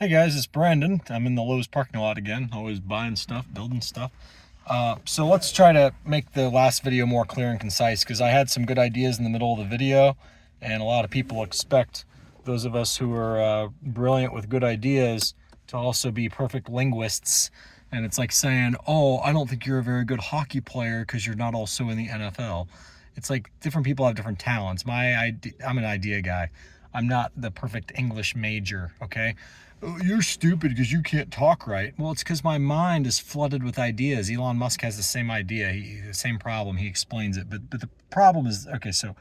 Hey guys, it's Brandon. I'm in the Lowe's parking lot again, always buying stuff, building stuff. So let's try to make the last video more clear and concise, because I had some good ideas in the middle of the video, and a lot of people expect those of us who are brilliant with good ideas to also be perfect linguists. And it's like saying, oh, I don't think you're a very good hockey player because you're not also in the NFL. It's like different people have different talents. I'm an idea guy. I'm not the perfect English major, okay? Oh, you're stupid because you can't talk right. Well, it's because my mind is flooded with ideas. Elon Musk has the same idea, the same problem. He explains it. But the problem is, okay, so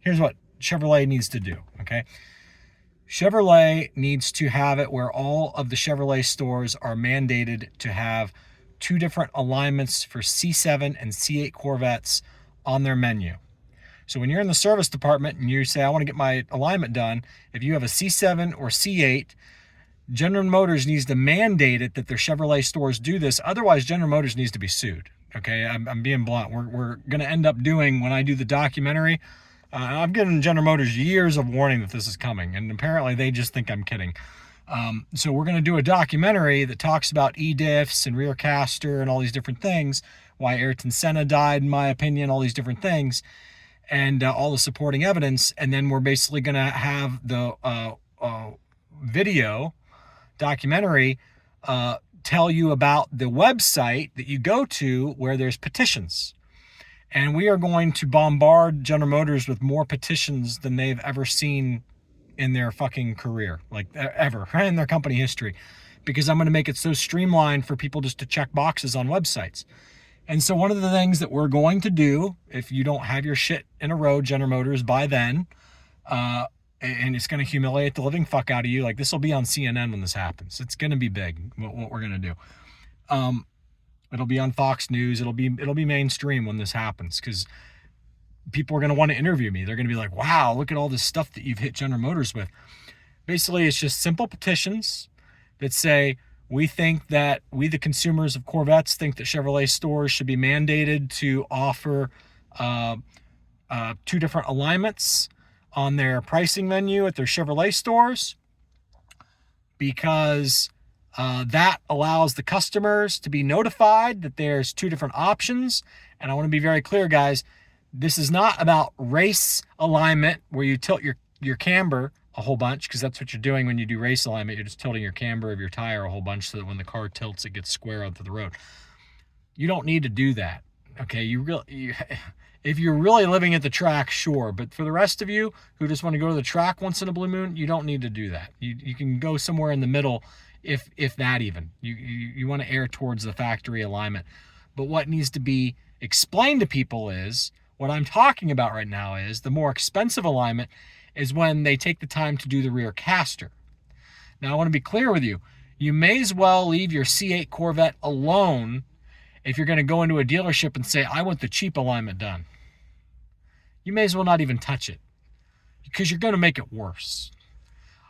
here's what Chevrolet needs to do, okay? Chevrolet needs to have it where all of the Chevrolet stores are mandated to have two different alignments for C7 and C8 Corvettes on their menu. So when you're in the service department and you say, I want to get my alignment done, if you have a C7 or C8, General Motors needs to mandate it that their Chevrolet stores do this. Otherwise, General Motors needs to be sued. Okay, I'm being blunt. We're going to end up doing, when I do the documentary, I've given General Motors years of warning that this is coming, and apparently they just think I'm kidding. So we're going to do a documentary that talks about e-diffs and rear caster and all these different things, why Ayrton Senna died, in my opinion, all these different things, and all the supporting evidence. And then we're basically going to have the video documentary tell you about the website that you go to where there's petitions. And we are going to bombard General Motors with more petitions than they've ever seen in their fucking career, like ever, in their company history, because I'm going to make it so streamlined for people just to check boxes on websites. And so one of the things that we're going to do, if you don't have your shit in a row, General Motors, by then, and it's going to humiliate the living fuck out of you, like this will be on CNN when this happens. It's going to be big, what we're going to do. It'll be on Fox News. It'll be mainstream when this happens, because people are going to want to interview me. They're going to be like, wow, look at all this stuff that you've hit General Motors with. Basically, it's just simple petitions that say, we think that we, the consumers of Corvettes, think that Chevrolet stores should be mandated to offer two different alignments on their pricing menu at their Chevrolet stores, because that allows the customers to be notified that there's two different options. And I want to be very clear, guys, this is not about race alignment where you tilt your camber a whole bunch, because that's what you're doing when you do race alignment. You're just tilting your camber of your tire a whole bunch so that when the car tilts, it gets square onto the road. You don't need to do that, okay? If you're really living at the track, sure. But for the rest of you who just want to go to the track once in a blue moon, you don't need to do that. You can go somewhere in the middle, if that even. You want to err towards the factory alignment. But what needs to be explained to people is, what I'm talking about right now is, the more expensive alignment is when they take the time to do the rear caster. Now, I want to be clear with you. You may as well leave your C8 Corvette alone if you're going to go into a dealership and say, I want the cheap alignment done. You may as well not even touch it, because you're going to make it worse.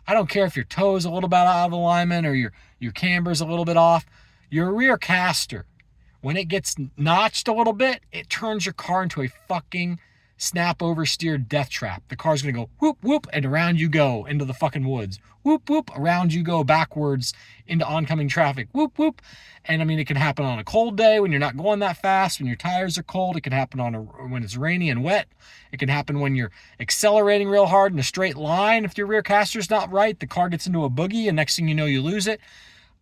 I don't care if your toe is a little bit out of alignment or your camber's a little bit off. Your rear caster, when it gets notched a little bit, it turns your car into a fucking snap oversteer death trap. The car's going to go whoop, whoop, and around you go into the fucking woods. Whoop, whoop, around you go backwards into oncoming traffic. Whoop, whoop. And I mean, it can happen on a cold day when you're not going that fast, when your tires are cold. It can happen when it's rainy and wet. It can happen when you're accelerating real hard in a straight line. If your rear caster's not right, the car gets into a boogie, and next thing you know, you lose it.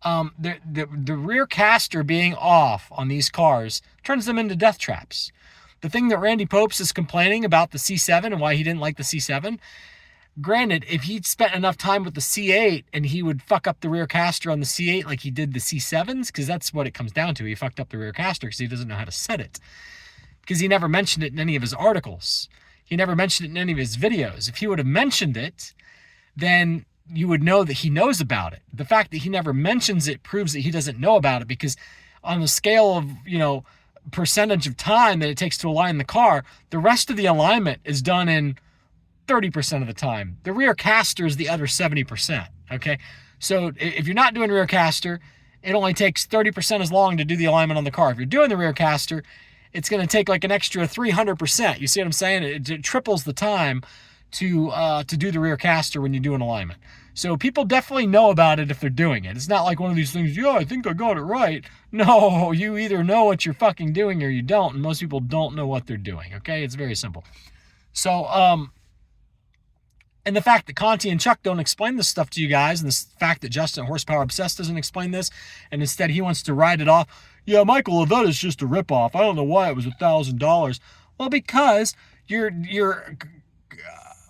The rear caster being off on these cars turns them into death traps. The thing that Randy Popes is complaining about the C7 and why he didn't like the C7, granted, if he'd spent enough time with the C8 and he would fuck up the rear caster on the C8 like he did the C7s, because that's what it comes down to. He fucked up the rear caster because he doesn't know how to set it, because he never mentioned it in any of his articles. He never mentioned it in any of his videos. If he would have mentioned it, then you would know that he knows about it. The fact that he never mentions it proves that he doesn't know about it, because on the scale of, percentage of time that it takes to align the car, the rest of the alignment is done in 30% of the time. The rear caster is the other 70%, okay? So if you're not doing rear caster, it only takes 30% as long to do the alignment on the car. If you're doing the rear caster, it's going to take like an extra 300%. You see what I'm saying? It triples the time to do the rear caster when you do an alignment. So people definitely know about it if they're doing it. It's not like one of these things, yeah, I think I got it right. No, you either know what you're fucking doing or you don't, and most people don't know what they're doing, okay? It's very simple. So, and the fact that Conti and Chuck don't explain this stuff to you guys, and the fact that Justin Horsepower Obsessed doesn't explain this, and instead he wants to write it off, yeah, Michael Levetta is just a ripoff. I don't know why it was $1,000. Well, because you're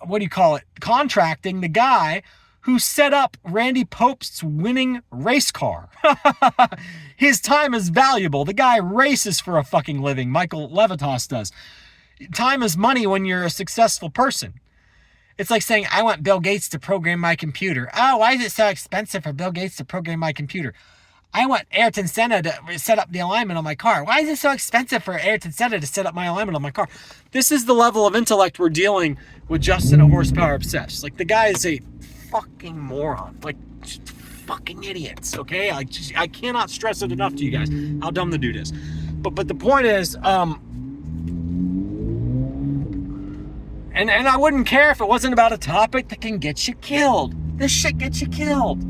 what do you call it, contracting the guy who set up Randy Pope's winning race car. His time is valuable. The guy races for a fucking living. Michael Levitas does. Time is money when you're a successful person. It's like saying, I want Bill Gates to program my computer. Oh, why is it so expensive for Bill Gates to program my computer? I want Ayrton Senna to set up the alignment on my car. Why is it so expensive for Ayrton Senna to set up my alignment on my car? This is the level of intellect we're dealing with Justin, a Horsepower Obsessed. Like, the guy is a fucking moron. Like, just fucking idiots, okay? I cannot stress it enough to you guys how dumb the dude is. But the point is, and I wouldn't care if it wasn't about a topic that can get you killed. This shit gets you killed.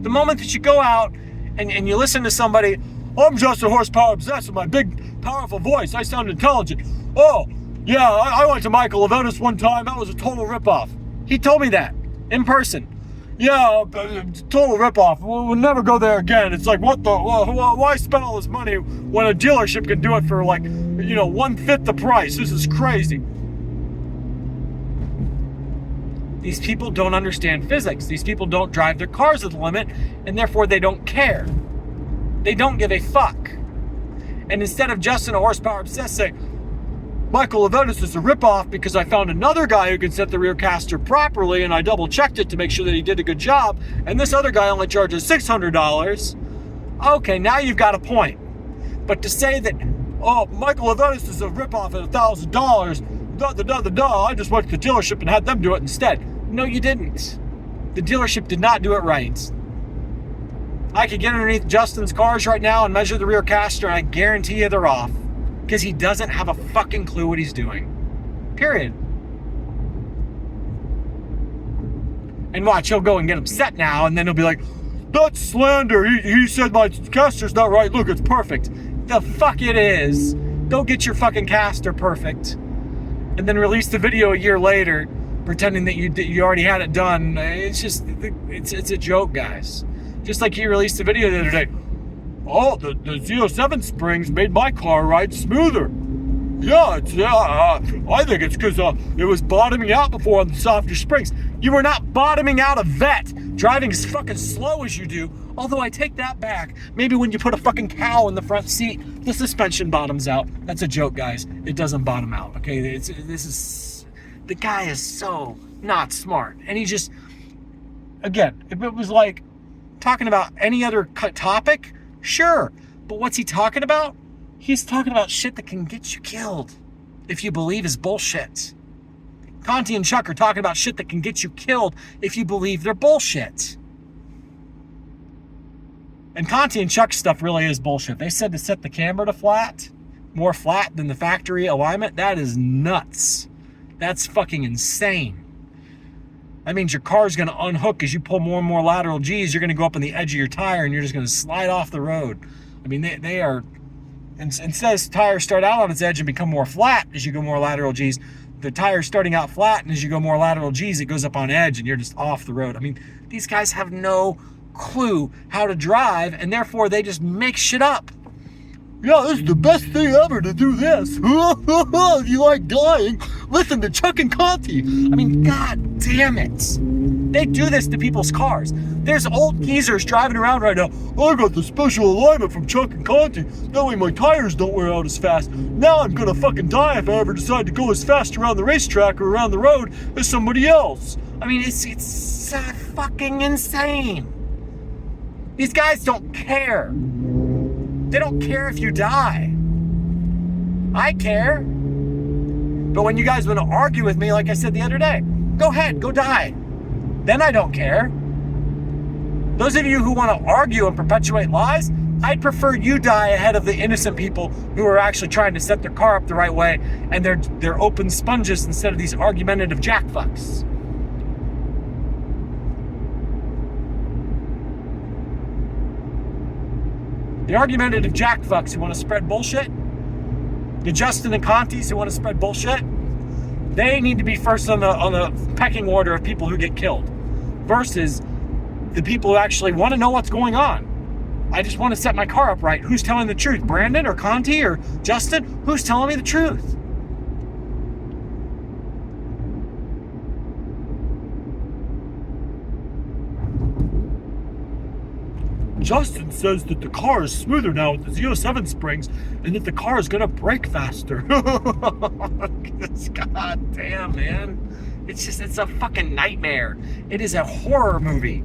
The moment that you go out and you listen to somebody, I'm just a Horsepower Obsessed with my big, powerful voice. I sound intelligent. Oh, yeah, I went to Michael Levitas one time. That was a total ripoff. He told me that in person. Yeah, total ripoff. We'll never go there again. It's like, what the, why spend all this money when a dealership can do it for like, 1/5 the price? This is crazy. These people don't understand physics. These people don't drive their cars at the limit, and therefore they don't care. They don't give a fuck. And instead of Justin, a Horsepower Obsessed, saying, Michael Levitas is a ripoff because I found another guy who can set the rear caster properly, and I double-checked it to make sure that he did a good job, and this other guy only charges $600. Okay, now you've got a point. But to say that, oh, Michael Levitas is a ripoff at $1,000, I just went to the dealership and had them do it instead. No, you didn't. The dealership did not do it right. I could get underneath Justin's cars right now and measure the rear caster, and I guarantee you they're off. Because he doesn't have a fucking clue what he's doing. Period. And watch, he'll go and get upset now, and then he'll be like, that's slander. He said my caster's not right. Look, it's perfect. The fuck it is. Go get your fucking caster perfect. And then release the video a year later, pretending that you already had it done. It's just, it's a joke, guys. Just like he released a video the other day. Oh, the Z07 springs made my car ride smoother. Yeah, I think it's because it was bottoming out before on the softer springs. You were not bottoming out a vet, driving as fucking slow as you do. Although I take that back. Maybe when you put a fucking cow in the front seat, the suspension bottoms out. That's a joke, guys. It doesn't bottom out, okay? The guy is so not smart. And he just, again, if it was like talking about any other topic, sure. But what's he talking about? He's talking about shit that can get you killed if you believe his bullshit. Conti and Chuck are talking about shit that can get you killed if you believe their bullshit. And Conti and Chuck's stuff really is bullshit. They said to set the camber to flat, more flat than the factory alignment. That is nuts. That's fucking insane. That means your car's going to unhook as you pull more and more lateral G's. You're going to go up on the edge of your tire and you're just going to slide off the road. I mean, they are, instead of tires start out on its edge and become more flat as you go more lateral G's, the tire's starting out flat, and as you go more lateral G's, it goes up on edge and you're just off the road. I mean, these guys have no clue how to drive, and therefore they just make shit up. Yeah, this is the best thing ever to do this. If you like dying, listen to Chuck and Conti. I mean, god damn it. They do this to people's cars. There's old geezers driving around right now. I got the special alignment from Chuck and Conti. That way my tires don't wear out as fast. Now I'm gonna fucking die if I ever decide to go as fast around the racetrack or around the road as somebody else. I mean, it's fucking insane. These guys don't care. They don't care if you die. I care. But when you guys want to argue with me, like I said the other day, go ahead, go die. Then I don't care. Those of you who want to argue and perpetuate lies, I'd prefer you die ahead of the innocent people who are actually trying to set their car up the right way, and they're open sponges instead of these argumentative jackfucks. The argumentative jackfucks who want to spread bullshit, the Justin and Contis who want to spread bullshit, they need to be first on the pecking order of people who get killed versus the people who actually want to know what's going on. I just want to set my car up right. Who's telling the truth? Brandon or Conti or Justin? Who's telling me the truth? Justin says that the car is smoother now with the Z07 springs and that the car is going to brake faster. God damn, man. It's a fucking nightmare. It is a horror movie.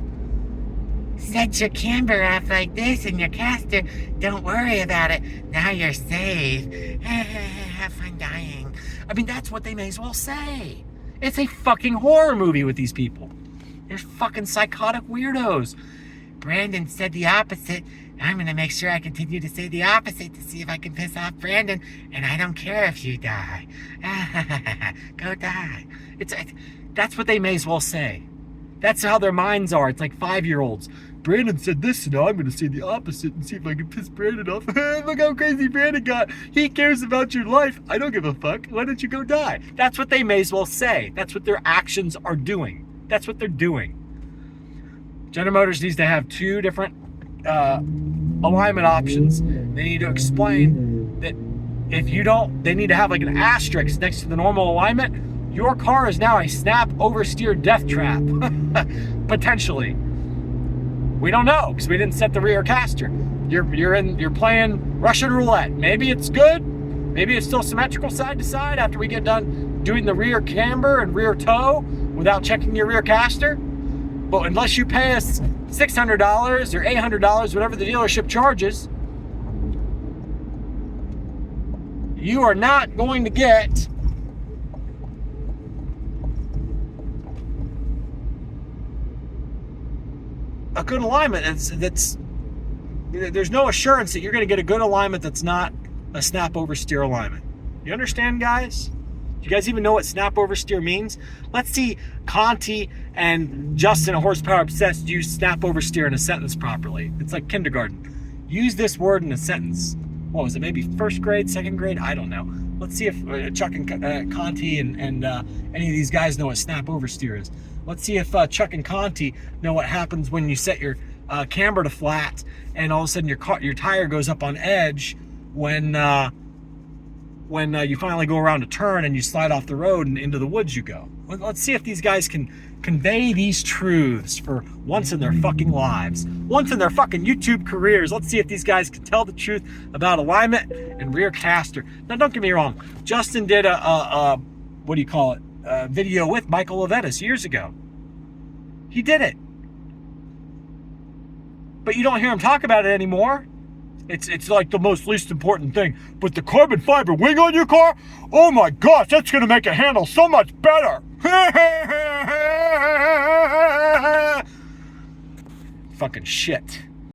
Set your camber off like this and your caster. Don't worry about it. Now you're safe. Have fun dying. I mean, that's what they may as well say. It's a fucking horror movie with these people. They're fucking psychotic weirdos. Brandon said the opposite. I'm going to make sure I continue to say the opposite to see if I can piss off Brandon. And I don't care if you die. Go die. That's what they may as well say. That's how their minds are. It's like 5-year-olds. Brandon said this, so now I'm going to say the opposite and see if I can piss Brandon off. Look how crazy Brandon got. He cares about your life. I don't give a fuck. Why don't you go die? That's what they may as well say. That's what their actions are doing. That's what they're doing. General Motors needs to have 2 different alignment options. They need to explain that if you don't, they need to have like an asterisk next to the normal alignment. Your car is now a snap oversteer death trap. Potentially. We don't know because we didn't set the rear caster. You're playing Russian roulette. Maybe it's good. Maybe it's still symmetrical side to side after we get done doing the rear camber and rear toe without checking your rear caster. But unless you pay us $600 or $800, whatever the dealership charges, you are not going to get a good alignment. There's no assurance that you're going to get a good alignment that's not a snap oversteer alignment. You understand, guys? Do you guys even know what snap oversteer means? Let's see Conti and Justin, a horsepower obsessed, use snap oversteer in a sentence properly. It's like kindergarten. Use this word in a sentence. What was it? Maybe first grade, second grade? I don't know. Let's see if Chuck and Conti and any of these guys know what snap oversteer is. Let's see if Chuck and Conti know what happens when you set your camber to flat and all of a sudden your tire goes up on edge when you finally go around a turn and you slide off the road and into the woods you go. Let's see if these guys can convey these truths for once in their fucking lives. Once in their fucking YouTube careers. Let's see if these guys can tell the truth about alignment and rear caster. Now, don't get me wrong. Justin did a video with Michael Levettis years ago. He did it. But you don't hear him talk about it anymore. It's like the most least important thing. But the carbon fiber wing on your car? Oh my gosh, that's going to make it handle so much better. Fucking shit.